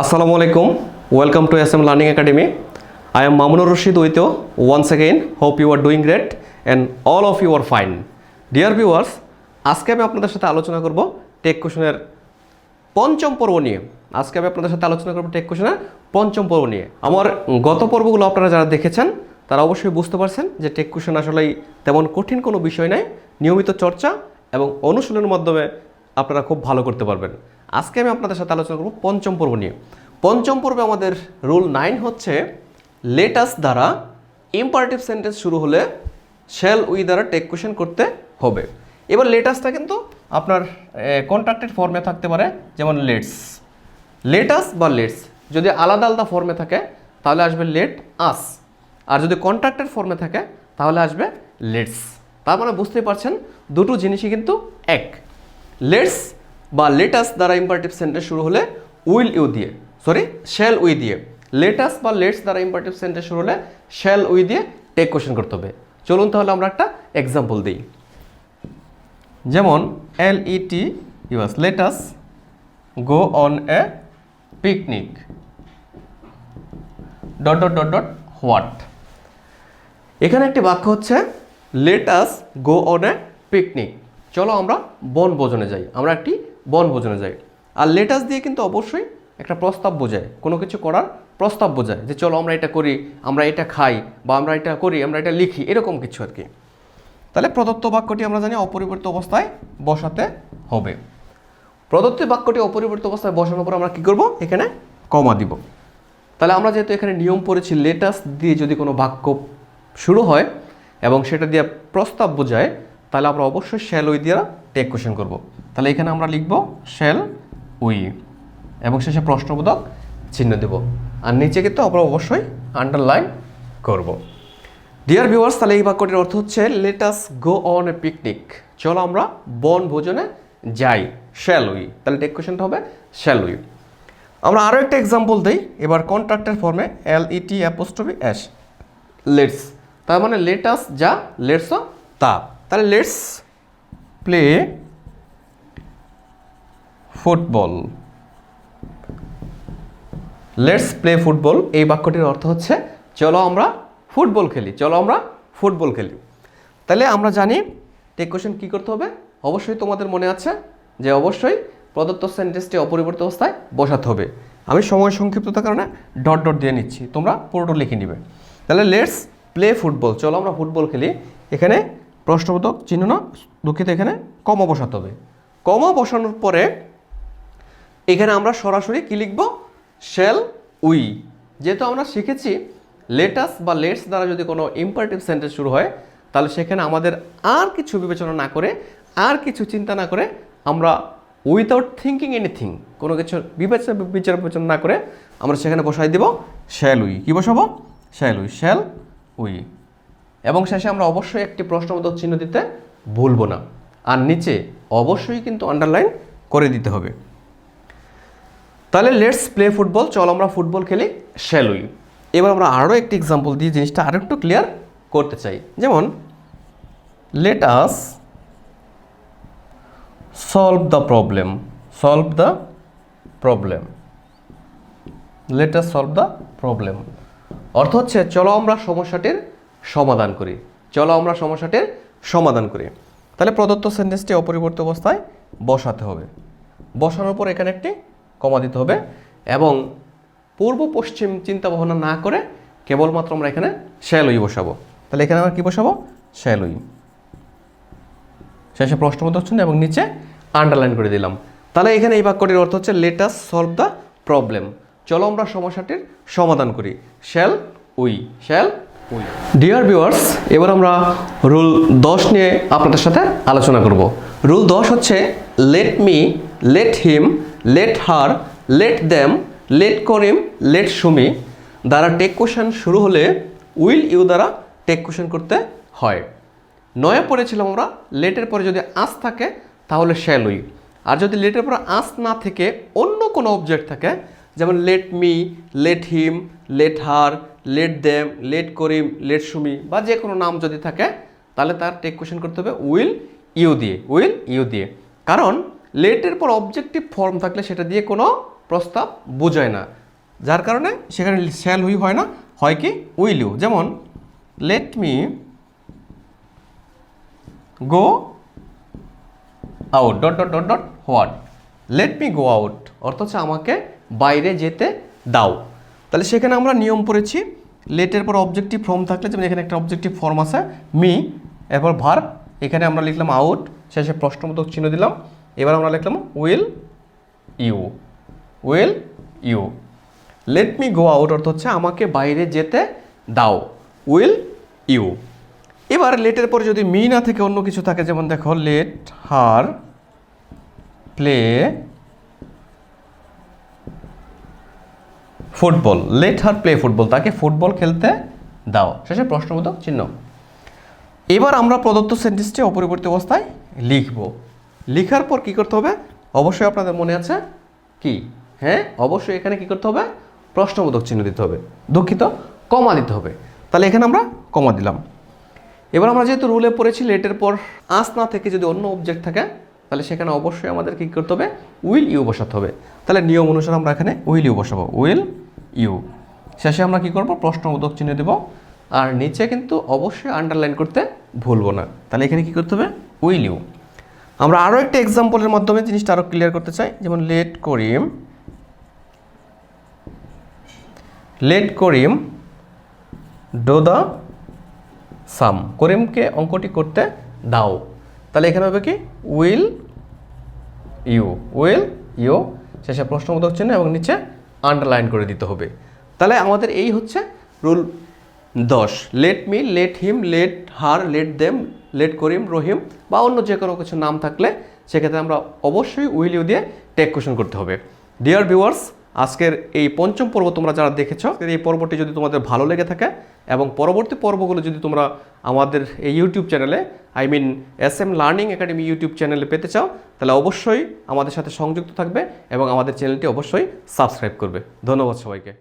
Assalamu alaikum. Welcome to SM Learning Academy. I am Mamunur Rashid with you once again. Hope you are doing great and all of you are fine. Dear viewers, আজকে আমি আপনাদের সাথে আলোচনা করব take কোশ্চেনের পঞ্চম পর্ব নিয়ে। আজকে আমি আপনাদের সাথে আলোচনা করব টেক কোশ্চেনের পঞ্চম পর্ব নিয়ে। আমার গত পর্বগুলো আপনারা যারা দেখেছেন তারা অবশ্যই বুঝতে পারছেন যে টেক কোশ্চেন আসলে তেমন কঠিন কোনো বিষয় নয়, নিয়মিত চর্চা এবং অনুশীলনের মাধ্যমে আপনারা খুব ভালো করতে পারবেন। আজকে আমি আপনাদের সাথে আলোচনা করব পঞ্চম পর্ব নিয়ে। পঞ্চম পর্বে আমাদের রুল 9 হচ্ছে লেট আস দ্বারা ইম্পারেটিভ সেন্টেন্স শুরু হলে শ্যাল উই দ্বারা টেক কোশ্চেন করতে হবে। এবার লেট আসটা কিন্তু আপনার কন্ট্রাক্টেড ফর্মে থাকতে পারে, যেমন লেটস, লেট আস বা লেটস। যদি আলাদা আলাদা ফর্মে থাকে তাহলে আসবে লেট আস, আর যদি কন্ট্রাক্টেড ফর্মে থাকে তাহলে আসবে লেটস। তার মানে বুঝতেই পারছেন দুটো জিনিসই কিন্তু এক। লেটস বা লেটাস দ্বারা ইম্পারেটিভ সেন্টেন্স শুরু হলে উইল ইউ দিয়ে, শ্যাল উই দিয়ে। লেটাস বা লেটস দ্বারা ইম্পারেটিভ সেন্টেন্স শুরু হলে শ্যাল উই দিয়ে টেক কোশ্চেন করতে হবে। চলুন তাহলে আমরা একটা এক্সাম্পল দিই। যেমন LET us, let us go on a picnic dot dot dot dot what. এখানে একটি বাক্য হচ্ছে let us go on a picnic, চলো আমরা বনভোজনে যাই, আমরা একটি বনভোজনে যাই। আর লেটাস দিয়ে কিন্তু অবশ্যই একটা প্রস্তাব বোঝায়, কোনো কিছু করার প্রস্তাব বোঝায়, যে চলো আমরা এটা করি, আমরা এটা খাই, বা আমরা এটা করি, আমরা এটা লিখি, এরকম কিছু আর কি। তাহলে প্রদত্ত বাক্যটি আমরা জানি অপরিবর্তিত অবস্থায় বসাতে হবে। প্রদত্ত বাক্যটি অপরিবর্তিত অবস্থায় বসানোর পর আমরা কী করব, এখানে কমা দিব। তাহলে আমরা যেহেতু এখানে নিয়ম পড়েছি লেটাস দিয়ে যদি কোনো বাক্য শুরু হয় এবং সেটা দিয়ে প্রস্তাব বোঝায়, তাহলে আমরা অবশ্যই শ্যাল উই দিয়ে টেক কোশ্চেন করব। তাহলে এখানে আমরা লিখব শ্যাল উই এবং শেষে প্রশ্নবোধক চিহ্ন দেব, আর নিচে কিন্তু আমরা অবশ্যই আন্ডারলাইন করব। ডিয়ার ভিউয়ার্স, তাহলে এই বাক্যটির অর্থ হচ্ছে let us go on a picnic, চলো আমরা বনভোজনে যাই, শ্যাল উই। তাহলে টেক কোশ্চেনটা হবে শ্যাল উই। আমরা আরও একটা এক্সাম্পল দিই, এবার কন্ট্রাক্টের ফর্মে LET'(S), লেটস। তার মানে লেট আস যা, লেটসও তা। তাহলে let's play football, let's play football. এই বাক্যটির অর্থ হচ্ছে চলো আমরা ফুটবল খেলি, চলো আমরা ফুটবল খেলি। তাহলে আমরা জানি টেক কোশ্চেন কী করতে হবে, অবশ্যই তোমাদের মনে আছে যে অবশ্যই প্রদত্ত সেন্টেন্সটি অপরিবর্তিত অবস্থায় বসাতে হবে। আমি সময় সংক্ষিপ্ততার কারণে ডট ডট দিয়ে নিচ্ছি, তোমরা পুরোটা লিখে নিবে। তাহলে লেটস প্লে ফুটবল, চলো আমরা ফুটবল খেলি। এখানে প্রশ্নবোধক চিহ্ন না, দুঃখিত, এখানে কমা বসাতে হবে। কমা বসানোর পরে এখানে আমরা সরাসরি কী লিখব, শ্যাল উই। যেহেতু আমরা শিখেছি লেটাস বা লেটস দ্বারা যদি কোনো ইম্পারেটিভ সেন্টেন্স শুরু হয়, তাহলে সেখানে আমাদের আর কিছু বিবেচনা না করে, আর কিছু চিন্তা না করে, আমরা উইথাউট থিঙ্কিং এনিথিং, কোনো কিছু বিবেচনা না করে আমরা সেখানে বসাই দেব শ্যাল উই। কী বসাবো, শ্যাল উই, শ্যাল উই। এবং শেষে আমরা অবশ্যই একটি প্রশ্নবোধক চিহ্ন দিতে ভুলবো না, আর নিচে অবশ্যই কিন্তু আন্ডারলাইন করে দিতে হবে। তাহলে লেটস প্লে ফুটবল, চলো আমরা ফুটবল খেলি, শ্যাল উই। এবার আমরা আরও একটি এক্সাম্পল দিয়ে জিনিসটা আরও একটু ক্লিয়ার করতে চাই। যেমন let us solve the problem, solve the problem, let us solve the problem. অর্থ হচ্ছে চলো আমরা সমস্যাটির সমাধান করি, চলো আমরা সমস্যাটির সমাধান করি। তাহলে প্রদত্ত সেন্টেন্সটি অপরিবর্তিত অবস্থায় বসাতে হবে। বসানোর পর এখানে একটি কমা দিতে হবে এবং পূর্ব পশ্চিম চিন্তা ভাবনা না করে কেবলমাত্র আমরা এখানে শ্যাল উই বসাবো। তাহলে এখানে আমরা কী বসাবো, শ্যাল উই, শেষে প্রশ্নবোধক চিহ্ন এবং নিচে আন্ডারলাইন করে দিলাম। তাহলে এখানে এই বাক্যটির অর্থ হচ্ছে let us solve the problem, চলো আমরা সমস্যাটির সমাধান করি, shall we, shall we. Dear viewers, এবার আমরা রুল 10 নিয়ে আপনাদের সাথে আলোচনা করব। রুল 10 হচ্ছে let me, let him, let her, let them, let Karim, let Sumi দ্বারা টেক কোশ্চেন শুরু হলে উইল ইউ দ্বারা টেক কোশ্চেন করতে হয়। 9 পড়েছিলাম আমরা লেটের পরে যদি আস থাকে তাহলে শ্যাল উই, আর যদি লেটের পরে আস না থেকে অন্য কোনো অবজেক্ট থাকে, যেমন let me, let him, let her, let them, let Karim, let Sumi, বা যে কোনো নাম যদি থাকে, তাহলে তার টেক কোশ্চেন করতে হবে উইল ইউ দিয়ে, উইল ইউ দিয়ে। কারণ লেটের পর অবজেক্টিভ ফর্ম থাকলে সেটা দিয়ে কোনো প্রস্তাব বোঝায় না, যার কারণে সেখানে শ্যাল উই হয় না, হয় কি উইল ইউ। যেমন let me go out dot dot dot dot what, late me go out অর্থ হচ্ছে আমাকে বাইরে যেতে দাও। তাহলে সেখানে আমরা নিয়ম পড়েছি, লেটের পর অবজেক্টিভ ফর্ম থাকলে, যেমন এখানে একটা অবজেক্টিভ ফর্ম আছে মি, এরপর ভার্ব, এখানে আমরা লিখলাম আউট, শেষে প্রশ্নবোধক চিহ্ন দিলাম। এবার আমরা লিখলাম will you, will you. Let me go out অর্থ হচ্ছে আমাকে বাইরে যেতে দাও, উইল ইউ। এবার লেটের পরে যদি মি না থেকে অন্য কিছু থাকে, যেমন দেখো let her play football, let her play football, তাকে ফুটবল খেলতে দাও, শেষে প্রশ্নবোধক চিহ্ন। এবার আমরা প্রদত্ত সেন্টেন্সটি অপরিবর্তিত অবস্থায় লিখব। লেখার পর কী করতে হবে, অবশ্যই আপনাদের মনে আছে কি, হ্যাঁ অবশ্যই এখানে কী করতে হবে, প্রশ্নবোধক চিহ্ন দিতে হবে, দুঃখিত কমা দিতে হবে। তাহলে এখানে আমরা কমা দিলাম। এবার আমরা যেহেতু রুলে পড়েছি, লেটের পর আস না থেকে যদি অন্য অবজেক্ট থাকে, তাহলে সেখানে অবশ্যই আমাদের কী করতে হবে, উইল ইউ বসাতে হবে। তাহলে নিয়ম অনুসারে আমরা এখানে উইল ইউ বসাবো, উইল ইউ। শেষে আমরা কী করবো, প্রশ্নবোধক চিহ্ন দেব, আর নিচে কিন্তু অবশ্যই আন্ডারলাইন করতে ভুলবো না। তাহলে এখানে কী করতে হবে, উইল ইউ। আমরা আরও একটা এক্সাম্পলের মাধ্যমে জিনিসটা আরও ক্লিয়ার করতে চাই, যেমন লেট করিম ডো দ্য সাম, করিমকে অঙ্কটি করতে দাও। তাহলে এখানে হবে কি উইল ইউ, উইল ইউ, শেষে প্রশ্নবোধক চিহ্ন এবং নিচে আন্ডারলাইন করে দিতে হবে। তাহলে আমাদের এই হচ্ছে rule 10, let me, let him, let her, let them, let Karim, Rahim বা অন্য যে কোনো কিছু নাম থাকলে সেক্ষেত্রে আমরা অবশ্যই উইল ইউ দিয়ে টেক কোয়েশ্চন করতে হবে। ডিয়ার ভিউয়ার্স, আজকের এই পঞ্চম পর্ব তোমরা যারা দেখেছো, এই পর্বটি যদি তোমাদের ভালো লেগে থাকে এবং পরবর্তী পর্বগুলো যদি তোমরা আমাদের এই ইউটিউব চ্যানেলে, I mean SM learning academy YouTube চ্যানেলে পেতে চাও, তাহলে অবশ্যই আমাদের সাথে সংযুক্ত থাকবে এবং আমাদের চ্যানেলটি অবশ্যই সাবস্ক্রাইব করবে। ধন্যবাদ সবাইকে।